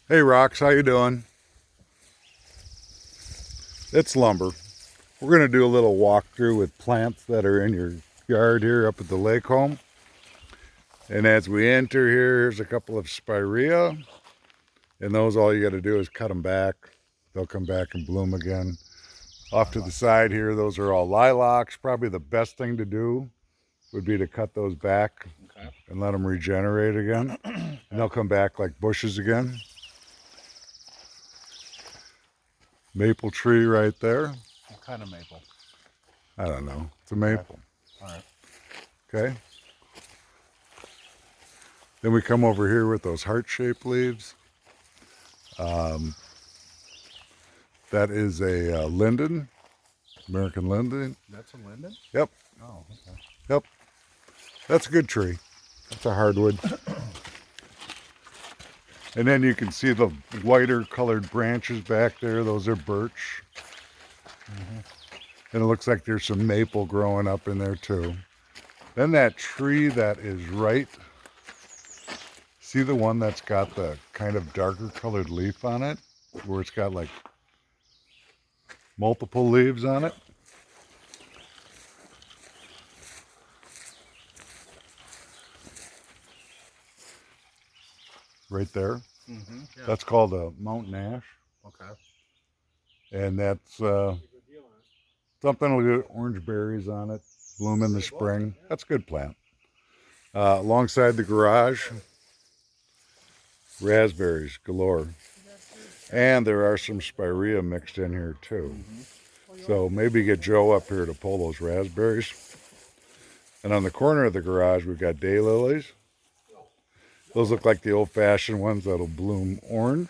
Hey Rox, how you doing? It's lumber. We're going to do a little walkthrough with plants that are in your yard here up at the lake home. And as we enter here, here's a couple of spirea. And those, all you got to do is cut them back. They'll come back and bloom again. Off to the side here, those are all lilacs. Probably the best thing to do would be to cut those back and let them regenerate again. And they'll come back like bushes again. Maple tree right there. What kind of maple? I don't know. It's a maple. All right. Okay. Then we come over here with those heart-shaped leaves. That is a linden, American linden. That's a linden? Yep. Oh, okay. Yep. That's a good tree. That's a hardwood. And then you can see the whiter colored branches back there. Those are birch. And it looks like there's some maple growing up in there too. Then that tree that is right, see the one that's got the kind of darker colored leaf on it, where it's got like multiple leaves on it? Right there. Yeah. That's called a mountain ash. Okay. And that's something with orange berries on it, bloom in the spring. That's a good plant. Alongside the garage, raspberries galore. And there are some spirea mixed in here too. So maybe get Joe up here to pull those raspberries. And on the corner of the garage, we've got daylilies. Those look like the old-fashioned ones that'll bloom orange.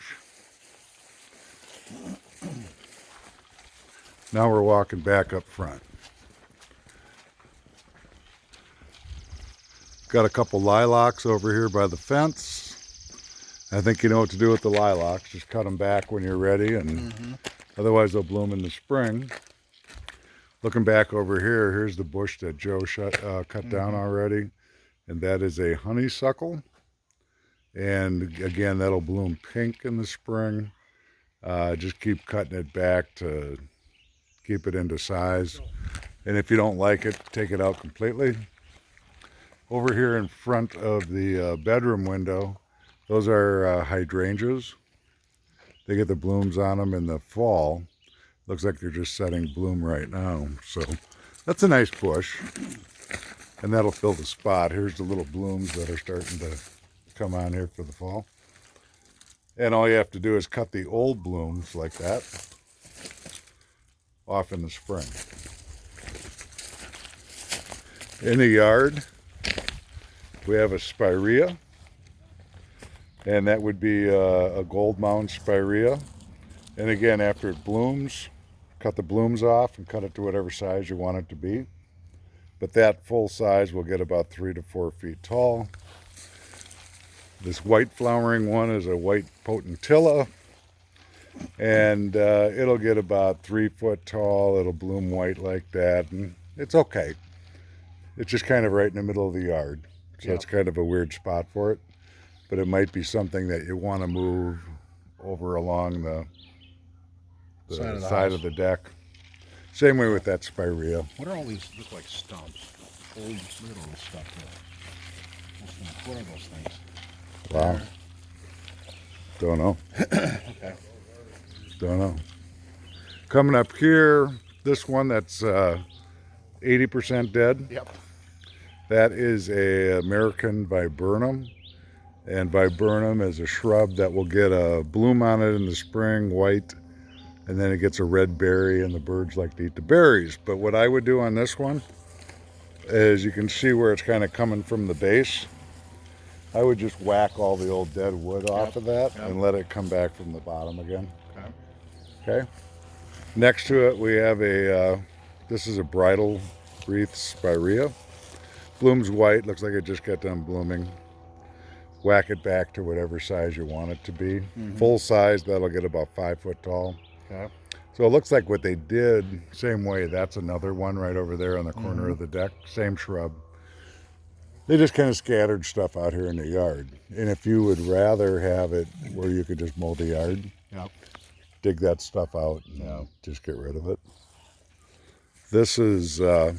Now we're walking back up front. Got a couple lilacs over here by the fence. I think you know what to do with the lilacs. Just cut them back when you're ready, and otherwise they'll bloom in the spring. Looking back over here, here's the bush that Joe cut down already, and that is a honeysuckle. And again, that'll bloom pink in the spring. Just keep cutting it back to keep it into size. And if you don't like it, take it out completely. Over here in front of the bedroom window, those are hydrangeas. They get the blooms on them in the fall. Looks like they're just setting bloom right now. So that's a nice bush. And that'll fill the spot. Here's the little blooms that are starting to come on here for the fall. And all you have to do is cut the old blooms like that off in the spring. In the yard, we have a spirea, and that would be a gold mound spirea. And again, after it blooms, cut the blooms off and cut it to whatever size you want it to be. But that full size will get about 3 to 4 feet tall. This white flowering one is a white potentilla, and it'll get about 3 foot tall. It'll bloom white like that, and it's okay. It's just kind of right in the middle of the yard, so it's kind of a weird spot for it. But it might be something that you want to move over along the side of the deck. Same way with that spirea. What are all these look like stumps? Old little stuff there. What are those things? Wow. Don't know. Okay. Don't know. Coming up here, this one that's 80% dead. Yep. That is a American viburnum. And viburnum is a shrub that will get a bloom on it in the spring, white, and then it gets a red berry, and the birds like to eat the berries. But what I would do on this one is, you can see where it's kind of coming from the base. I would just whack all the old dead wood off of that and let it come back from the bottom again. Okay. Next to it, we have a, this is a bridal wreath spirea. Blooms white, looks like it just got done blooming. Whack it back to whatever size you want it to be. Full size, that'll get about 5 foot tall. Okay. So it looks like what they did, same way, that's another one right over there on the corner of the deck, same shrub. They just kind of scattered stuff out here in the yard. And if you would rather have it where you could just mow the yard, Yep. dig that stuff out and Yeah. just get rid of it. This is right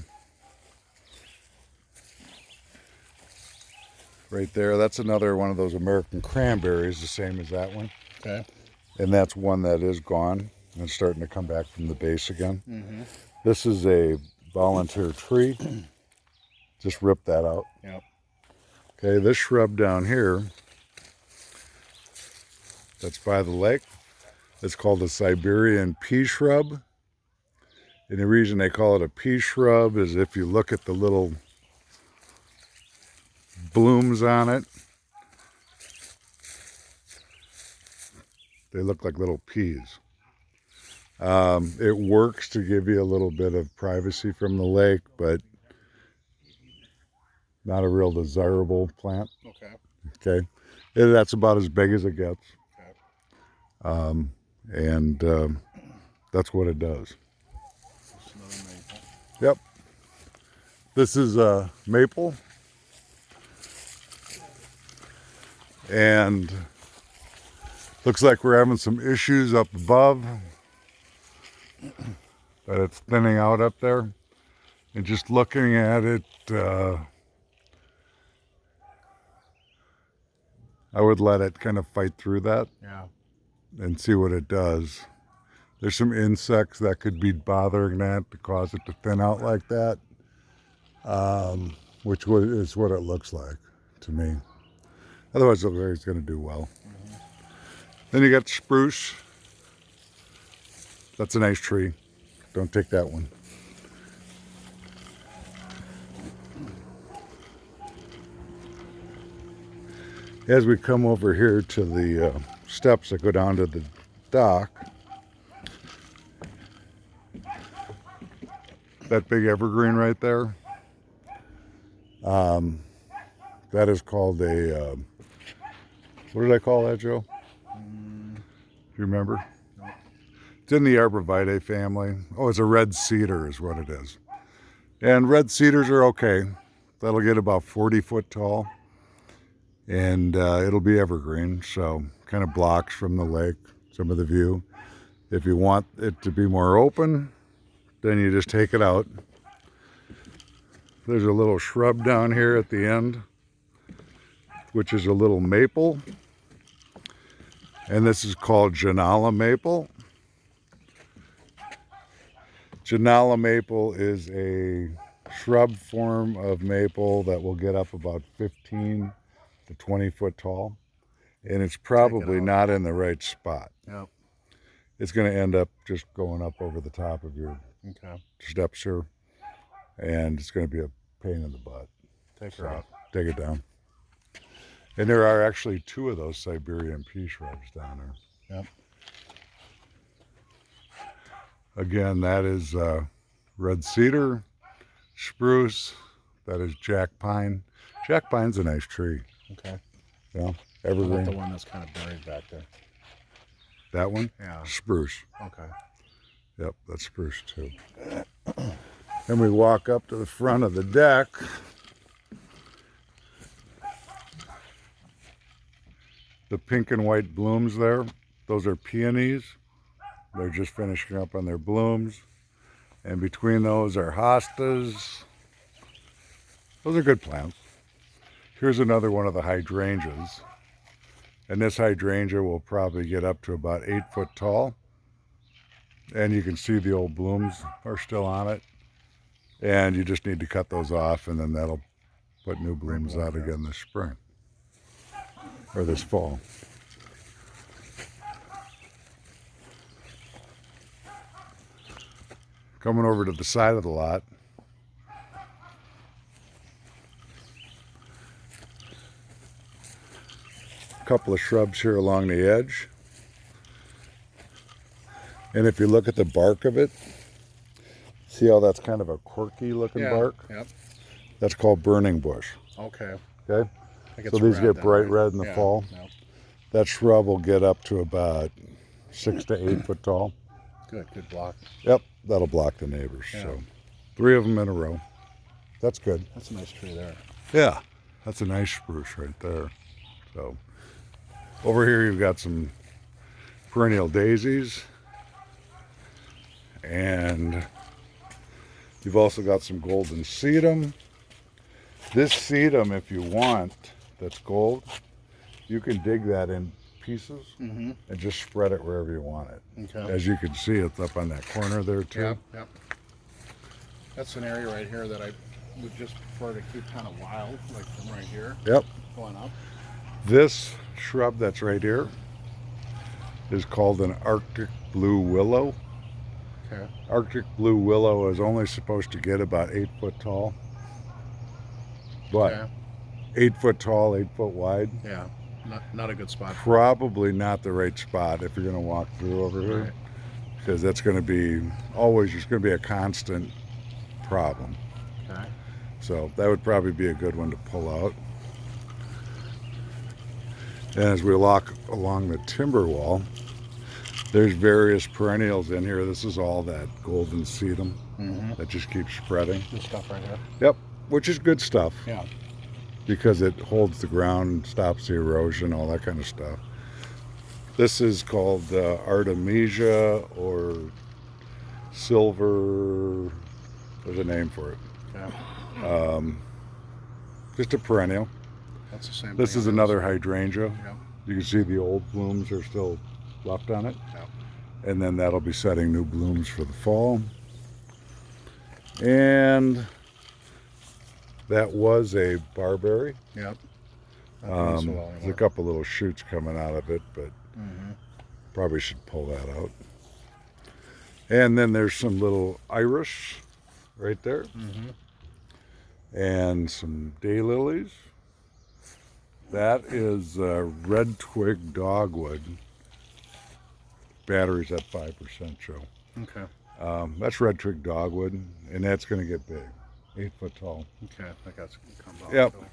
there. That's another one of those American cranberries, the same as that one. Okay. And that's one that is gone and it's starting to come back from the base again. Mm-hmm. This is a volunteer tree. Just rip that out. Yep. Okay, this shrub down here that's by the lake, it's called a Siberian pea shrub. And the reason they call it a pea shrub is if you look at the little blooms on it, they look like little peas. It works to give you a little bit of privacy from the lake, but not a real desirable plant. Okay. Okay, that's about as big as it gets. Okay. And that's what it does. It's another maple. Yep. This is a maple. And looks like we're having some issues up above. That it's thinning out up there. And just looking at it, I would let it kind of fight through that. Yeah. And see what it does. There's some insects that could be bothering that to cause it to thin out like that, which is what it looks like to me. Otherwise, it looks like it's going to do well. Mm-hmm. Then you got spruce. That's a nice tree. Don't take that one. As we come over here to the steps that go down to the dock, that big evergreen right there, that is called a, what did I call that, Joe? Do you remember? No. It's in the Arborvitae family. Oh, it's a red cedar is what it is. And red cedars are okay. That'll get about 40 foot tall. And it'll be evergreen, so kind of blocks from the lake some of the view. If you want it to be more open, then you just take it out. There's a little shrub down here at the end, which is a little maple. And this is called Janala maple. Janala maple is a shrub form of maple that will get up about 15 to 20 foot tall, and it's probably not in the right spot. Yep. It's going to end up just going up over the top of your Okay. steps here, and it's going to be a pain in the butt. Take her out. Take it down. And there are actually 2 of those Siberian pea shrubs down there. Yep. Again, that is red cedar, spruce, that is jack pine. Jack pine's a nice tree. Okay. Yeah, How about evergreen. the one that's kind of buried back there? That one? Yeah. Spruce. Okay. Yep, that's spruce too. Then we walk up to the front of the deck. The pink and white blooms there, those are peonies. They're just finishing up on their blooms. And between those are hostas. Those are good plants. Here's another one of the hydrangeas. And this hydrangea will probably get up to about 8 foot tall. And you can see the old blooms are still on it. And you just need to cut those off, and then that'll put new blooms out again this spring. Or this fall. Coming over to the side of the lot. Couple of shrubs here along the edge. And if you look at the bark of it, see how that's kind of a quirky looking bark? Yep. That's called burning bush. Okay. Okay? I think So it's these red get then, bright right? red in the Yeah. fall. Yep. That shrub will get up to about 6 to 8 foot tall. Good block. Yep, that'll block the neighbors. Yeah. So 3 of them in a row. That's good. That's a nice tree there. Yeah. That's a nice spruce right there. So over here you've got some perennial daisies, and you've also got some golden sedum. This sedum, if you want, that's gold, you can dig that in pieces and just spread it wherever you want it. Okay. As you can see, it's up on that corner there too. Yep, yep. That's an area right here that I would just prefer to keep kind of wild, like from right here. Yep. Going up. This shrub that's right here is called an Arctic blue willow. Okay. Arctic blue willow is only supposed to get about 8 foot tall. But Okay. 8 foot tall, 8 foot wide. Yeah. Not a good spot. Probably not the right spot if you're going to walk through over here. Right. Because that's going to be always, there's going to be a constant problem. Okay. So that would probably be a good one to pull out. And as we walk along the timber wall, there's various perennials in here. This is all that golden sedum that just keeps spreading. This stuff right here. Yep, which is good stuff Yeah. because it holds the ground, stops the erosion, all that kind of stuff. This is called Artemisia or silver, there's a name for it. Yeah. Just a perennial. That's the same. This thing is as another this. hydrangea. Yep. You can see the old blooms are still left on it. Yep. And then that'll be setting new blooms for the fall. And that was a barberry. Yep. Not doing so well There's a anymore. couple little shoots coming out of it, but probably should pull that out. And then there's some little iris right there. And some daylilies. That is red twig dogwood. Battery's at 5%, Joe. Okay. That's red twig dogwood, and that's going to get big, 8 foot tall. Okay. I think that's gonna come out. Yep. So.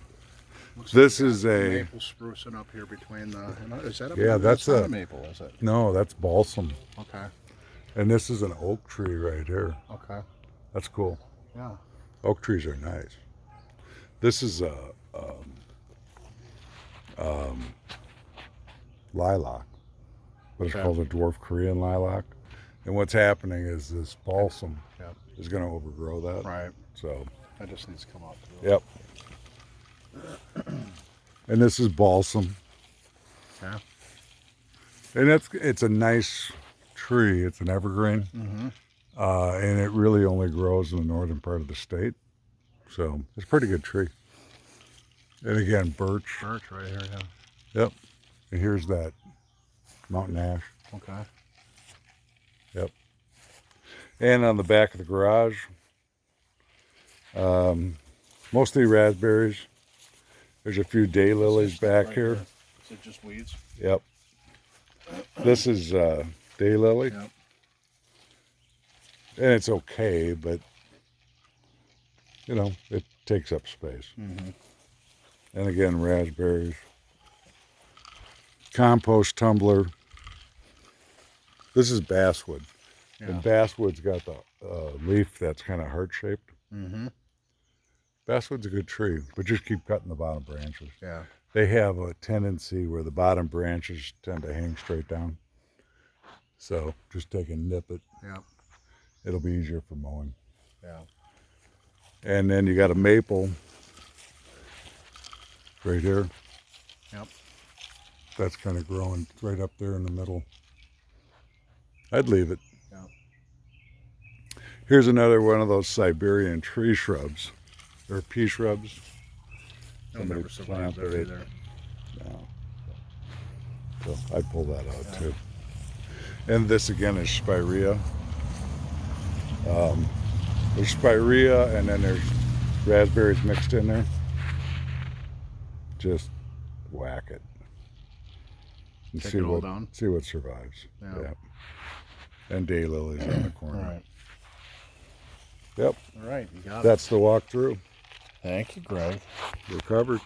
Looks This like we is got a maple sprucing up here between the. Is that a Yeah, that's not a- a maple, is it? no, that's balsam, Okay. and this is an oak tree right here. Okay. That's cool. Yeah. Oak trees are nice. This is a lilac, but it's Okay. called a dwarf Korean lilac. And what's happening is this balsam Yep. is going to overgrow that. Right. So, That just needs to come out. Too. yep. And this is balsam, Okay. and it's a nice tree. It's an evergreen, and it really only grows in the northern part of the state. So it's a pretty good tree. And again, birch. Birch right here. Yeah. Yep. And here's that mountain ash. Okay. Yep. And on the back of the garage, mostly raspberries. There's a few daylilies back Right here. Is it just weeds? Yep. This is daylily, Yep. and it's okay, but you know it takes up space. And again, raspberries. Compost tumbler. This is basswood. Yeah. And basswood's got the leaf that's kind of heart-shaped. Basswood's a good tree, but just keep cutting the bottom branches. Yeah. They have a tendency where the bottom branches tend to hang straight down. So just take and nip it. Yep. It'll be easier for mowing. Yeah. And then you got a maple right here. Yep. That's kind of growing right up there in the middle. I'd leave it. Yeah. Here's another one of those Siberian tree shrubs, or pea shrubs. They'll Somebody never survive planted there it. either. No. So I'd pull that out too. And this again is spirea. There's spirea and then there's raspberries mixed in there. Just whack it. And Take see it all what down? see what survives. Yeah. And daylilies in the All corner. right. Yep. All right. You got it. That's the walkthrough. Thank you, Greg. We're covered.